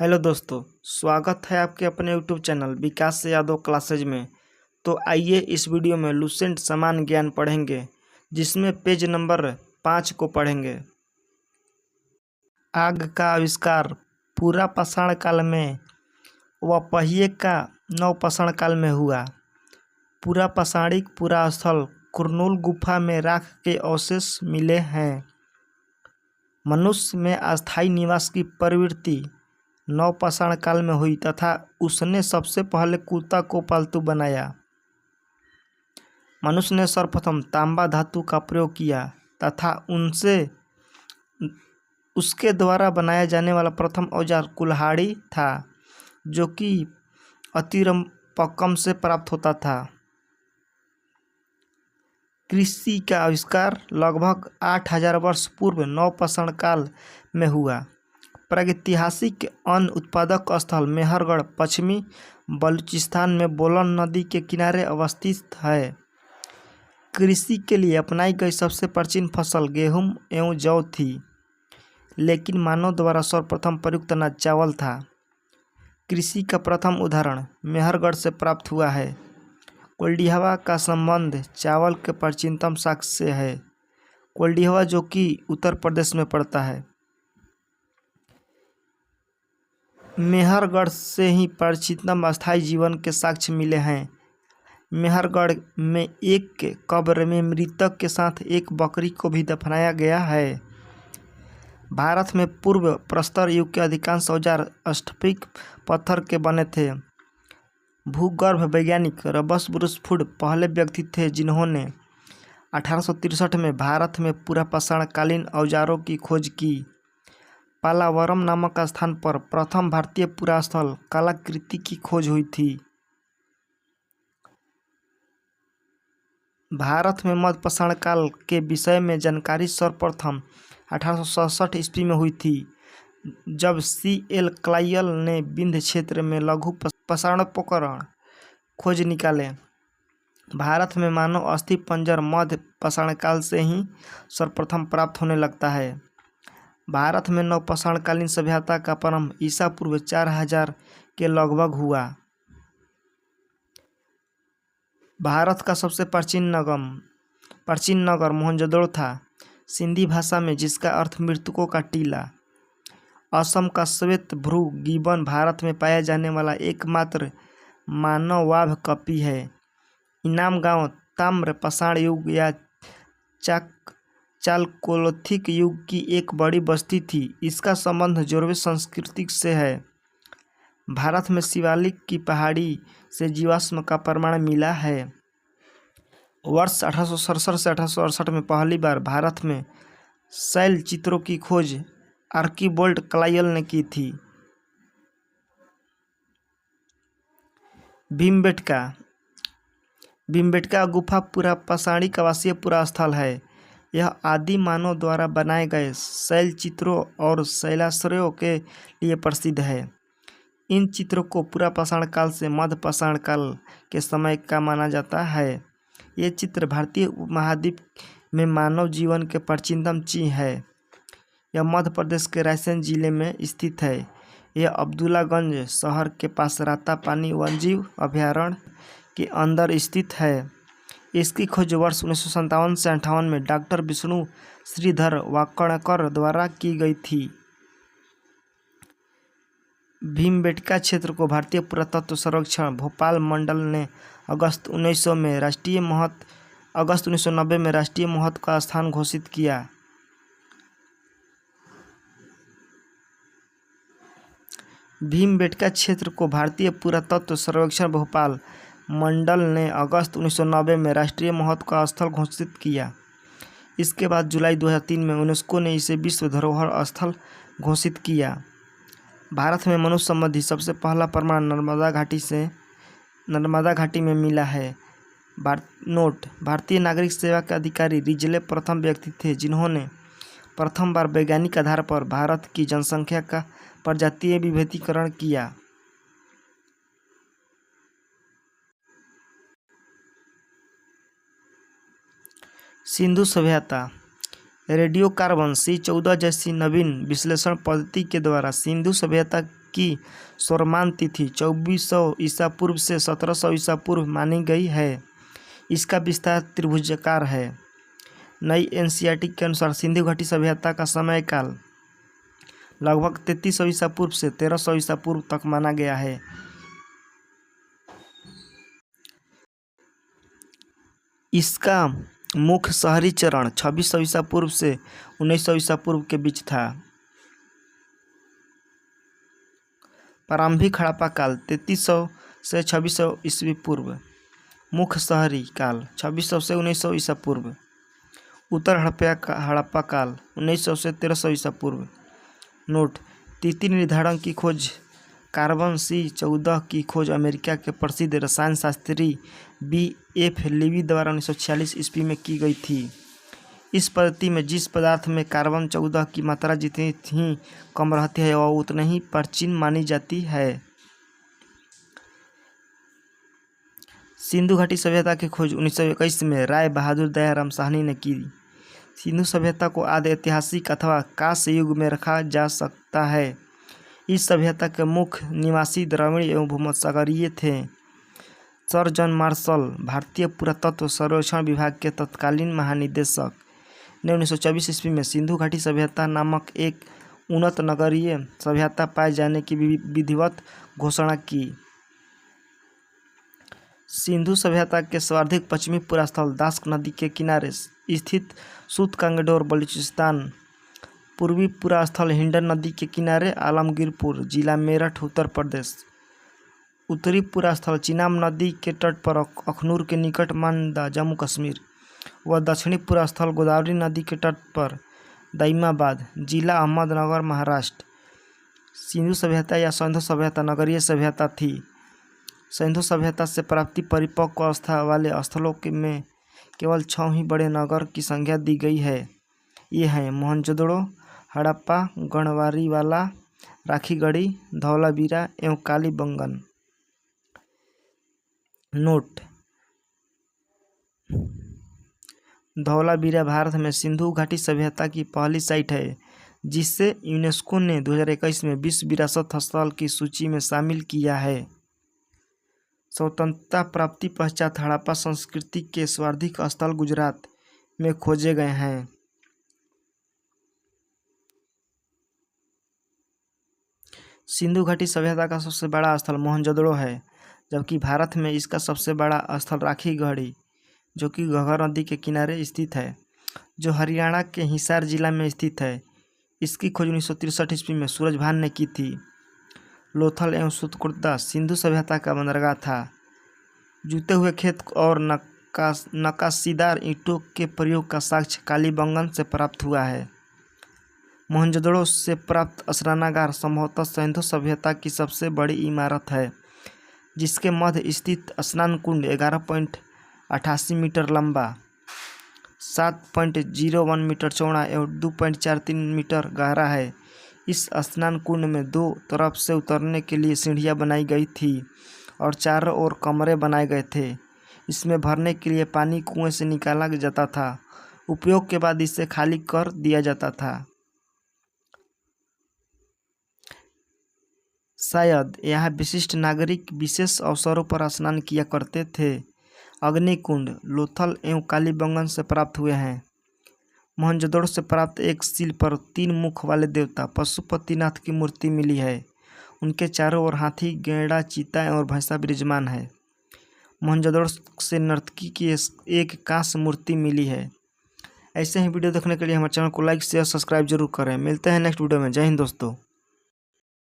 Hello दोस्तों, स्वागत है आपके अपने यूट्यूब चैनल विकास यादव क्लासेज में। तो आइए इस वीडियो में लुसेंट समान ज्ञान पढ़ेंगे, जिसमें पेज नंबर 5 को पढ़ेंगे। आग का आविष्कार पूरा पाषाण काल में व पहिए का नवपाषाण काल में हुआ। पूरा पाषाणिक पूरा स्थल कुरनूल गुफा में राख के अवशेष मिले हैं। मनुष्य में अस्थायी निवास की प्रवृत्ति नवपाषाण काल में हुई तथा उसने सबसे पहले कुत्ता को पालतू बनाया। मनुष्य ने सर्वप्रथम तांबा धातु का प्रयोग किया तथा उसके द्वारा बनाया जाने वाला प्रथम औजार कुल्हाड़ी था, जो कि अतिरम्पकम से प्राप्त होता था। कृषि का आविष्कार लगभग 8000 वर्ष पूर्व नवपाषाण काल में हुआ। प्रागैतिहासिक अन्न उत्पादक स्थल मेहरगढ़ पश्चिमी बलूचिस्तान में बोलन नदी के किनारे अवस्थित है। कृषि के लिए अपनाई गई सबसे प्राचीन फसल गेहूं एवं जौ थी, लेकिन मानव द्वारा सर्वप्रथम प्रयुक्त अनाज चावल था। कृषि का प्रथम उदाहरण मेहरगढ़ से प्राप्त हुआ है। कोल्डिहवा का संबंध चावल के प्राचीनतम साक्ष्य से है। कोल्डिहवा, जो कि उत्तर प्रदेश में पड़ता है, मेहरगढ़ से ही प्राचीनतम स्थायी जीवन के साक्ष्य मिले हैं। मेहरगढ़ में एक कब्र में मृतक के साथ एक बकरी को भी दफनाया गया है। भारत में पूर्व प्रस्तर युग के अधिकांश औजार स्फटिक पत्थर के बने थे। भूगर्भ वैज्ञानिक रॉबर्ट ब्रूसफुट पहले व्यक्ति थे जिन्होंने 1863 में भारत में पूरा पाषाणकालीन औजारों की खोज की। पालावरम नामक स्थान पर प्रथम भारतीय पुरास्थल कलाकृति की खोज हुई थी। भारत में मध्यपाषाण काल के विषय में जानकारी सर्वप्रथम 1867 ईस्वी में हुई थी, जब C.L. क्लाइयल ने विंध्य क्षेत्र में लघु पाषाणोपकरण खोज निकाले। भारत में मानव अस्थि पंजर मध्य पाषाण काल से ही सर्वप्रथम प्राप्त होने लगता है। भारत में नवपाषाणकालीन सभ्यता का प्रारंभ ईसा पूर्व 4000 के लगभग हुआ। भारत का सबसे प्राचीन नगर मोहनजोदड़ो था, सिंधी भाषा में, जिसका अर्थ मृतकों का टीला। असम का श्वेत भ्रू गिबन भारत में पाया जाने वाला एकमात्र मानवाभ कपि है। इनाम गांव ताम्र पाषाण युग या चालकोलिथिक युग की एक बड़ी बस्ती थी। इसका संबंध जोरवे संस्कृति से है। भारत में शिवालिक की पहाड़ी से जीवाश्म का प्रमाण मिला है। वर्ष 1867 से 1868 में पहली बार भारत में शैल चित्रों की खोज आर्कीबोल्ड क्लाइयल ने की थी। भीमबेटका गुफा पूरा पाषाणिक आवासीय पूरा स्थल है। यह आदि मानव द्वारा बनाए गए शैल चित्रों और शैलाश्रयों के लिए प्रसिद्ध है। इन चित्रों को पूरा पाषाण काल से मध्य पाषाण काल के समय का माना जाता है। ये चित्र भारतीय उपमहाद्वीप में मानव जीवन के प्राचीनतम चिन्ह है। यह मध्य प्रदेश के रायसेन जिले में स्थित है। यह अब्दुल्लागंज शहर के पास रातापानी वन्यजीव अभयारण्य के अंदर स्थित है। इसकी खोज वर्ष 1957 से 58 में डॉक्टर विष्णु श्रीधर वाकणकर द्वारा की गई थी। भीमबेटका क्षेत्र को भारतीय पुरातत्व सर्वेक्षण भोपाल मंडल ने अगस्त 1990 में राष्ट्रीय महत्व का स्थान घोषित किया। भीमबेटका क्षेत्र को भारतीय पुरातत्व सर्वेक्षण भोपाल मंडल ने अगस्त 1990 में राष्ट्रीय महत्व का स्थल घोषित किया। इसके बाद जुलाई 2003 में यूनेस्को ने इसे विश्व धरोहर स्थल घोषित किया। भारत में मनुष्य संबंधी सबसे पहला प्रमाण नर्मदा घाटी में मिला है। नोट: भारतीय नागरिक सेवा के अधिकारी रिजले प्रथम व्यक्ति थे जिन्होंने प्रथम बार वैज्ञानिक आधार पर भारत की जनसंख्या का प्रजातीय विभेदीकरण किया। सिंधु सभ्यता। रेडियोकार्बन C14 जैसी नवीन विश्लेषण पद्धति के द्वारा सिंधु सभ्यता की स्वर्मान तिथि 2400 ईसा पूर्व से 1700 ईसा पूर्व मानी गई है। इसका विस्तार त्रिभुजाकार है। नई एनसीईआरटी के अनुसार सिंधु घाटी सभ्यता का समय काल लगभग 3300 ईसा पूर्व से 1300 ईसा पूर्व तक माना गया है। इसका मुख्य शहरी चरण 2600 ईसा पूर्व से 1900 ईसा पूर्व के बीच था। प्रारंभिक हड़प्पा काल 3300 से 2600 ईस्वी पूर्व। मुख्य शहरी काल 2600 से 1900 ईसा पूर्व। उत्तर हड़प्पा काल 1900 से 1300 ईसा पूर्व। नोट: तिथि निर्धारण की खोज कार्बन C14 की खोज अमेरिका के प्रसिद्ध रसायन शास्त्री B.F. लीवी द्वारा 1946 ईस्वी में की गई थी। इस पद्धति में जिस पदार्थ में कार्बन 14 की मात्रा जितनी ही कम रहती है वह उतनी ही प्राचीन मानी जाती है। सिंधु घाटी सभ्यता की खोज 1921 में राय बहादुर दयाराम साहनी ने की। सिंधु सभ्यता को आदि ऐतिहासिक अथवा कांस्य युग में रखा जा सकता है। इस सभ्यता के मुख्य निवासी द्रविड़ एवं भूमध्यसागरीय थे। सर जॉन मार्शल, भारतीय पुरातत्व सर्वेक्षण विभाग के तत्कालीन महानिदेशक, ने 1924 ईस्वी में सिंधु घाटी सभ्यता नामक एक उन्नत नगरीय सभ्यता पाए जाने की विधिवत घोषणा की। सिंधु सभ्यता के सर्वाधिक पश्चिमी पुरास्थल दास्क नदी के किनारे स्थित सूतकांगडोर बलूचिस्तान, पूर्वी पुरास्थल हिंडन नदी के किनारे आलमगीरपुर, जिला मेरठ, उत्तर प्रदेश, उत्तरी पुरास्थल चिनाब नदी के तट पर अखनूर के निकट मानदा, जम्मू कश्मीर, व दक्षिणी पुरास्थल गोदावरी नदी के तट पर दाइमाबाद, जिला अहमदनगर, महाराष्ट्र। सिंधु सभ्यता या सिंधु सभ्यता नगरीय सभ्यता थी। सिंधु सभ्यता से प्राप्ति परिपक्व अवस्था वाले स्थलों में केवल 6 ही बड़े नगर की संख्या दी गई है। ये हैं मोहनजोदड़ो, हड़प्पा, गढ़वारीवाला, राखीगढ़ी, धौलावीरा एवं कालीबंगन। नोट: धौलावीरा भारत में सिंधु घाटी सभ्यता की पहली साइट है जिसे यूनेस्को ने 2021 में विश्व विरासत स्थल की सूची में शामिल किया है। स्वतंत्रता प्राप्ति पश्चात हड़प्पा संस्कृति के सर्वाधिक स्थल गुजरात में खोजे गए हैं। सिंधु घाटी सभ्यता का सबसे बड़ा स्थल मोहनजोदड़ो है, जबकि भारत में इसका सबसे बड़ा स्थल राखीगढ़ी, जो कि घग्गर नदी के किनारे स्थित है, जो हरियाणा के हिसार जिला में स्थित है। इसकी खोज 1963 ईस्वी में सूरजभान ने की थी। लोथल एवं सूतकुर्ता सिंधु सभ्यता का बंदरगाह था। जूते हुए खेत और नक्काशीदार ईंटों के प्रयोग का साक्ष्य कालीबंगन से प्राप्त हुआ है। मोहनजोदड़ो से प्राप्त स्नानागार संभवतः सिंधु सभ्यता की सबसे बड़ी इमारत है, जिसके मध्य स्थित स्नान कुंड 11.88 मीटर लंबा, 7.01 मीटर चौड़ा एवं 2.43 मीटर गहरा है। इस स्नान कुंड में 2 तरफ से उतरने के लिए सीढ़ियां बनाई गई थी और चारों ओर कमरे बनाए गए थे। इसमें भरने के लिए पानी कुएं से निकाला जाता था। उपयोग के बाद इसे खाली कर दिया जाता था। शायद यहाँ विशिष्ट नागरिक विशेष अवसरों पर स्नान किया करते थे। अग्निकुंड लोथल एवं कालीबंगन से प्राप्त हुए हैं। मोहनजोदड़ो से प्राप्त एक शिल पर 3 मुख वाले देवता पशुपतिनाथ की मूर्ति मिली है। उनके चारों ओर हाथी, गैंडा, चीता और भैंसा विराजमान है। मोहनजोदड़ो से नर्तकी की एक कांस्य मूर्ति मिली है। ऐसे ही वीडियो देखने के लिए हमारे चैनल को लाइक, शेयर, सब्सक्राइब जरूर करें। मिलते हैं नेक्स्ट वीडियो में। जय हिंद दोस्तों।